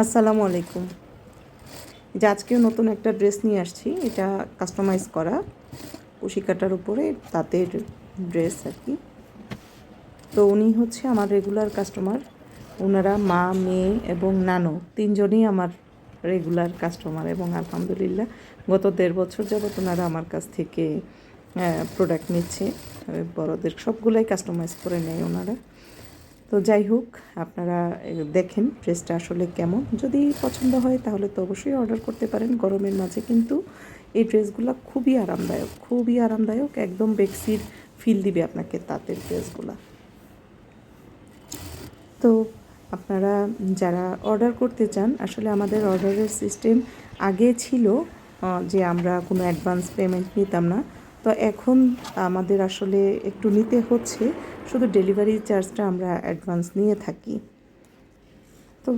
আসসালামু আলাইকুম। যে আজকেও নতুন একটা ড্রেস নিয়ে আসছি। এটা কাস্টমাইজ করা কুশি কাটার উপরে তাঁতের ড্রেস আর কি। তো উনি হচ্ছে আমার রেগুলার কাস্টমার। ওনারা মা, মেয়ে এবং নানু তিনজনই আমার রেগুলার কাস্টমার এবং আলহামদুলিল্লাহ গত 1.5 বছর যাবত ওনারা আমার কাছ থেকে প্রোডাক্ট নিচ্ছে। বড়দের সবগুলাই কাস্টমাইজ করে নেয় ওনারা। তো যাই হোক, আপনারা দেখেন ড্রেসটা আসলে কেমন। যদি পছন্দ হয় তাহলে তো অবশ্যই অর্ডার করতে পারেন। গরমের মাঝে কিন্তু এই ড্রেসগুলো খুবই আরামদায়ক, একদম বেক্সির ফিল দিবে আপনাকে তাঁতের ড্রেসগুলো। তো আপনারা যারা অর্ডার করতে চান, আসলে আমাদের অর্ডারের সিস্টেম আগে ছিল যে আমরা কোনো অ্যাডভান্স পেমেন্ট নিতাম না। তো এখন আমাদের আসলে একটু নিতে হচ্ছে, শুধু ডেলিভারি চার্জটা আমরা অ্যাডভান্স নিয়ে থাকি। তো